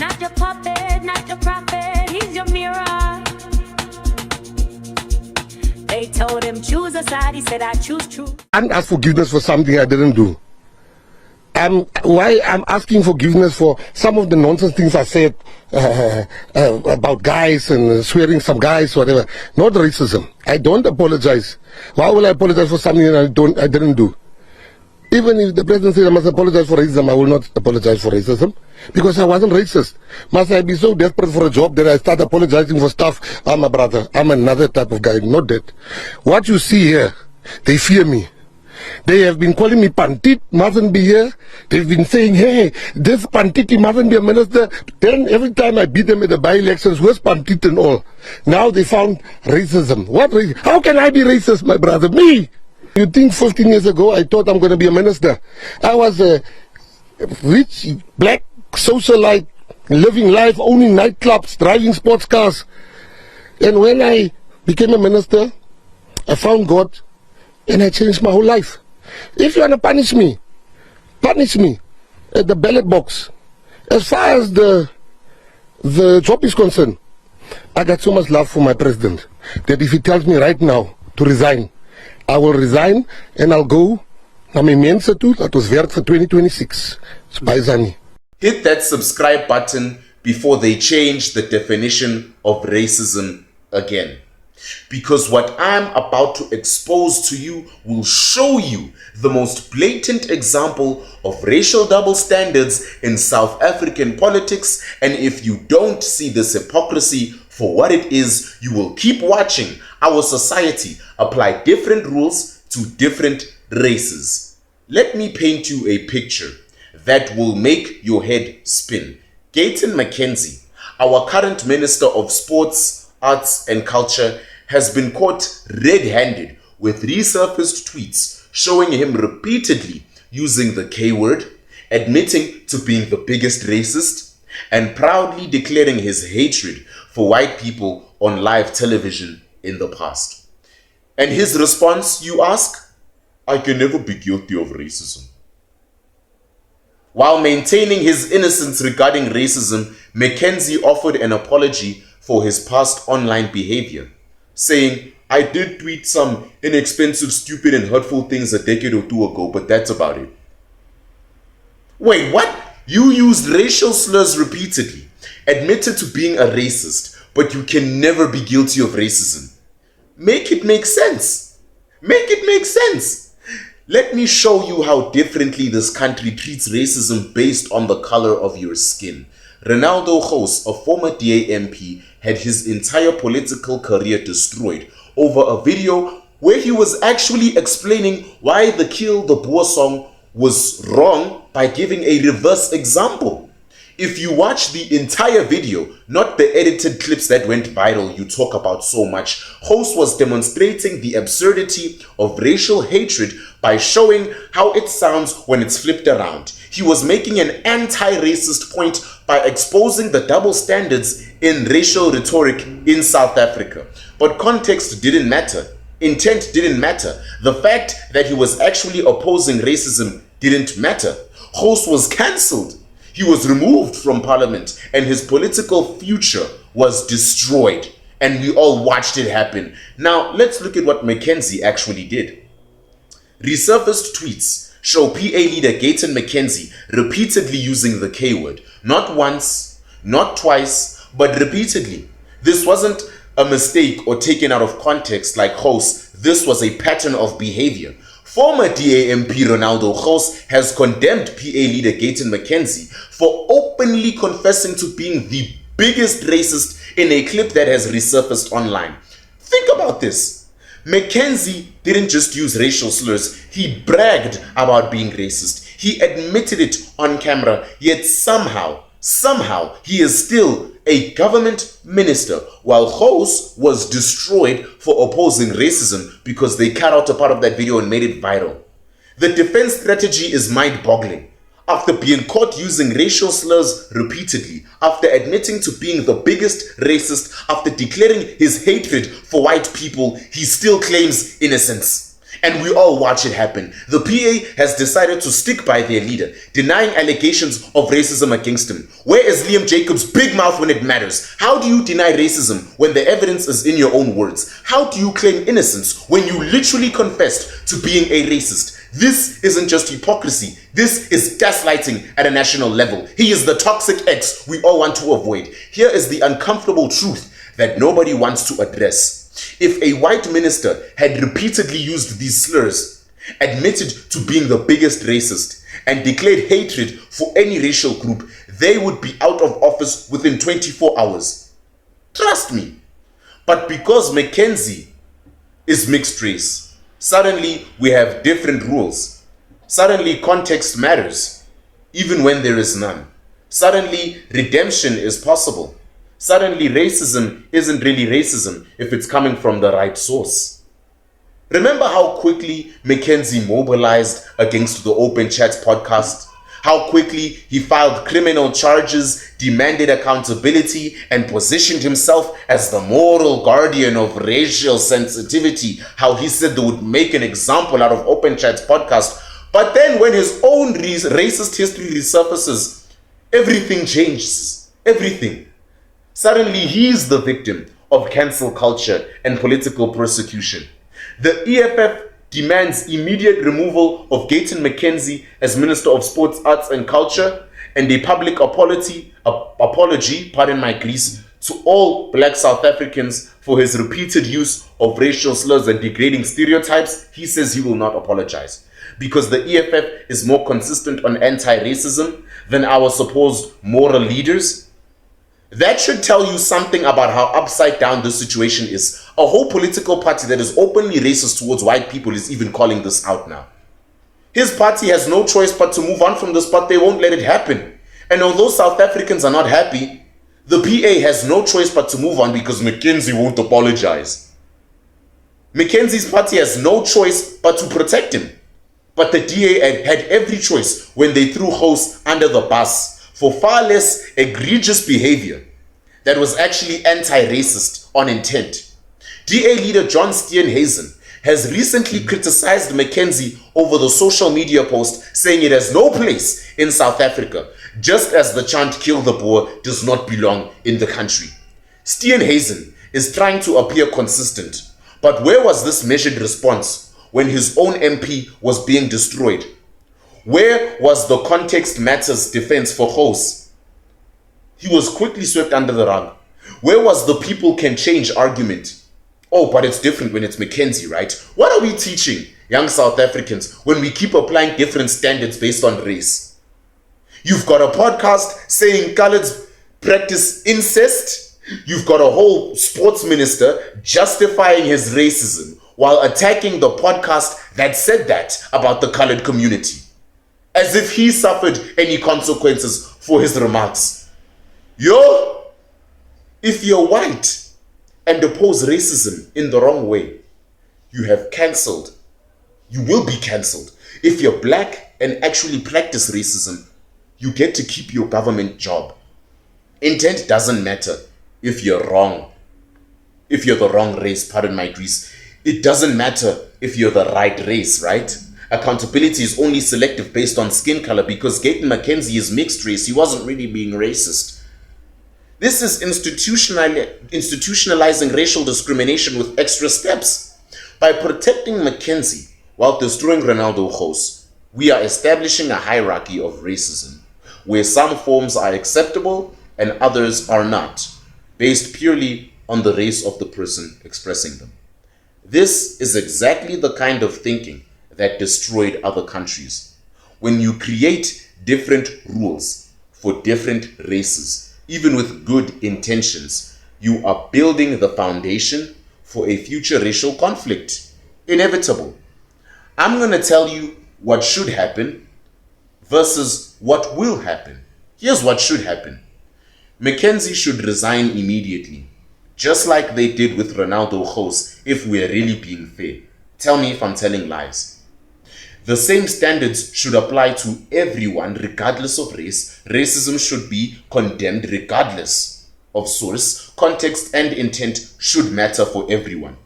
Not your puppet, not your prophet, he's your mirror. They told him choose a side, he said I choose truth. And ask forgiveness for something I didn't do. Why I'm asking forgiveness for some of the nonsense things I said about guys and swearing some guys, whatever. Not racism. I don't apologize. Why will I apologize for something that I didn't do? Even if the president said I must apologize for racism, I will not apologize for racism because I wasn't racist. Must I be so desperate for a job that I start apologizing for stuff? I'm a brother. I'm another type of guy, not that. What you see here, they fear me. They have been calling me Pantit, mustn't be here. They've been saying, hey, this Pantit, he mustn't be a minister. Then every time I beat them at the by-elections, where's Pantit and all? Now they found racism. What racism? How can I be racist, my brother? Me! You think 15 years ago I thought I'm going to be a minister? I was a rich, black socialite, living life, owning nightclubs, driving sports cars. And when I became a minister, I found God and I changed my whole life. If you want to punish me at the ballot box. As far as the job is concerned, I got so much love for my president that if he tells me right now to resign, I will resign and I'll go na my mense toe dat ons werk vir 2026. Spijzani. Hit that subscribe button before they change the definition of racism again. Because what I'm about to expose to you will show you the most blatant example of racial double standards in South African politics, and if you don't see this hypocrisy for what it is, you will keep watching our society apply different rules to different races. Let me paint you a picture that will make your head spin. Gayton McKenzie, our current Minister of Sports, Arts and Culture, has been caught red-handed with resurfaced tweets showing him repeatedly using the K-word, admitting to being the biggest racist, and proudly declaring his hatred for white people on live television in the past. And his response, you ask? I can never be guilty of racism. While maintaining his innocence regarding racism, McKenzie offered an apology for his past online behavior, saying, I did tweet some inexpensive, stupid, and hurtful things a decade or two ago, but that's about it. Wait, what? You used racial slurs repeatedly, admitted to being a racist, but you can never be guilty of racism. Make it make sense. Make it make sense. Let me show you how differently this country treats racism based on the color of your skin. Ronaldo Gous, a former DA MP, had his entire political career destroyed over a video where he was actually explaining why the Kill the Boer song was wrong by giving a reverse example. If you watch the entire video, not the edited clips that went viral you talk about so much, Gous was demonstrating the absurdity of racial hatred by showing how it sounds when it's flipped around. He was making an anti-racist point by exposing the double standards in racial rhetoric in South Africa. But context didn't matter. Intent didn't matter. The fact that he was actually opposing racism didn't matter. Gous was cancelled. He was removed from parliament and his political future was destroyed. And we all watched it happen. Now, let's look at what McKenzie actually did. Resurfaced tweets show PA leader Gayton McKenzie repeatedly using the K-word. Not once, not twice, but repeatedly. This wasn't a mistake or taken out of context like Gous. This was a pattern of behavior. Former DA MP Ronaldo Gous has condemned PA leader Gayton McKenzie for openly confessing to being the biggest racist in a clip that has resurfaced online. Think about this. McKenzie didn't just use racial slurs, he bragged about being racist. He admitted it on camera, yet somehow he is still a government minister, while Gous was destroyed for opposing racism because they cut out a part of that video and made it viral. The defense strategy is mind-boggling. After being caught using racial slurs repeatedly, after admitting to being the biggest racist, after declaring his hatred for white people, he still claims innocence. And we all watch it happen. The PA has decided to stick by their leader, denying allegations of racism against him. Where is Liam Jacobs' big mouth when it matters? How do you deny racism when the evidence is in your own words? How do you claim innocence when you literally confessed to being a racist? This isn't just hypocrisy. This is gaslighting at a national level. He is the toxic ex we all want to avoid. Here is the uncomfortable truth that nobody wants to address. If a white minister had repeatedly used these slurs, admitted to being the biggest racist, and declared hatred for any racial group, they would be out of office within 24 hours. Trust me. But because McKenzie is mixed race, suddenly we have different rules. Suddenly context matters, even when there is none. Suddenly redemption is possible. Suddenly racism isn't really racism if it's coming from the right source. Remember how quickly McKenzie mobilized against the Open Chats podcast? How quickly he filed criminal charges, demanded accountability, and positioned himself as the moral guardian of racial sensitivity. How he said they would make an example out of Open Chats podcast. But then when his own racist history resurfaces, everything changes. Everything. Suddenly he's the victim of cancel culture and political persecution. The EFF demands immediate removal of Gayton McKenzie as Minister of Sports, Arts and Culture, and a public apology, pardon my Greece, to all black South Africans for his repeated use of racial slurs and degrading stereotypes. He says he will not apologize because the EFF is more consistent on anti-racism than our supposed moral leaders. That should tell you something about how upside down this situation is. A whole political party that is openly racist towards white people is even calling this out now. His party has no choice but to move on from this, but they won't let it happen. And although South Africans are not happy, the PA has no choice but to move on because McKenzie won't apologize. McKenzie's party has no choice but to protect him. But the DA had every choice when they threw hosts under the bus for far less egregious behavior that was actually anti-racist on intent. DA leader John Steenhuisen has recently criticized McKenzie over the social media post saying it has no place in South Africa, just as the chant "Kill the Boer" does not belong in the country. Steenhuisen is trying to appear consistent, but where was this measured response when his own MP was being destroyed? Where was the context matters defense for hosts? He was quickly swept under the rug. Where was the people can change argument? Oh, but it's different when it's McKenzie, right? What are we teaching young South Africans when we keep applying different standards based on race? You've got a podcast saying coloureds practice incest. You've got a whole sports minister justifying his racism while attacking the podcast that said that about the coloured community, as if he suffered any consequences for his remarks. If you're white and oppose racism in the wrong way, you have cancelled. You will be cancelled. If you're black and actually practice racism, you get to keep your government job. Intent doesn't matter if you're wrong. If you're the wrong race, pardon my Greece. It doesn't matter if you're the right race, right? Accountability is only selective based on skin color because Gayton McKenzie is mixed race. He wasn't really being racist. This is institutionalizing racial discrimination with extra steps. By protecting McKenzie while destroying Ronaldo Gous, we are establishing a hierarchy of racism where some forms are acceptable and others are not, based purely on the race of the person expressing them. This is exactly the kind of thinking that destroyed other countries. When you create different rules for different races, even with good intentions, you are building the foundation for a future racial conflict. Inevitable. I'm going to tell you what should happen versus what will happen. Here's what should happen. McKenzie should resign immediately, just like they did with Ronaldo Gous, if we're really being fair. Tell me if I'm telling lies. The same standards should apply to everyone regardless of race. Racism should be condemned regardless of source. Context and intent should matter for everyone.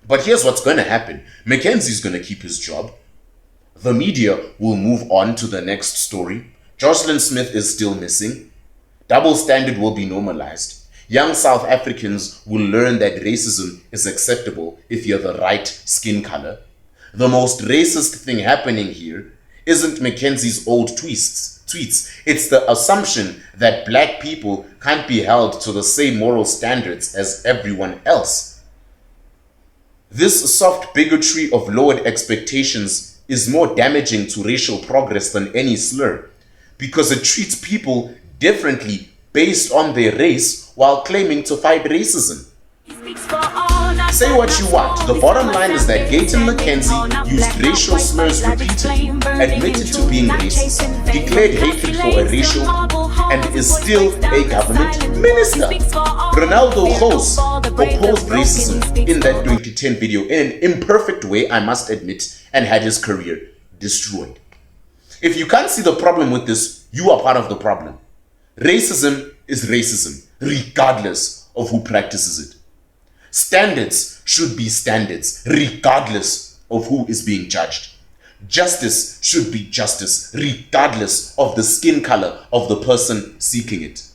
But here's what's going to happen. Mackenzie's going to keep his job. The media will move on to the next story. Jocelyn Smith is still missing. Double standard will be normalized. Young South Africans will learn that racism is acceptable if you're the right skin color. The most racist thing happening here isn't Mackenzie's old tweets. It's the assumption that black people can't be held to the same moral standards as everyone else. This soft bigotry of lowered expectations is more damaging to racial progress than any slur, because it treats people differently based on their race while claiming to fight racism. Say what you want. The bottom line is that Gayton McKenzie used racial slurs repeatedly, admitted to being racist, declared hatred for a racial group, and is still a government minister. Ronaldo Jose opposed racism in that 2010 video in an imperfect way, I must admit, and had his career destroyed. If you can't see the problem with this, you are part of the problem. Racism is racism, regardless of who practices it. Standards should be standards, regardless of who is being judged. Justice should be justice, regardless of the skin color of the person seeking it.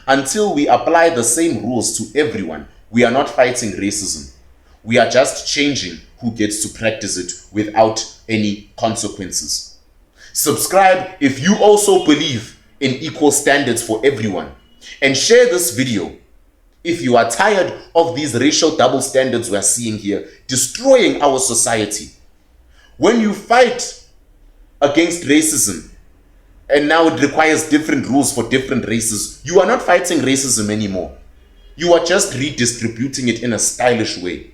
Until we apply the same rules to everyone, we are not fighting racism. We are just changing who gets to practice it without any consequences. Subscribe if you also believe in equal standards for everyone, and share this video if you are tired of these racial double standards we are seeing here, destroying our society. When you fight against racism, and now it requires different rules for different races, you are not fighting racism anymore. You are just redistributing it in a stylish way.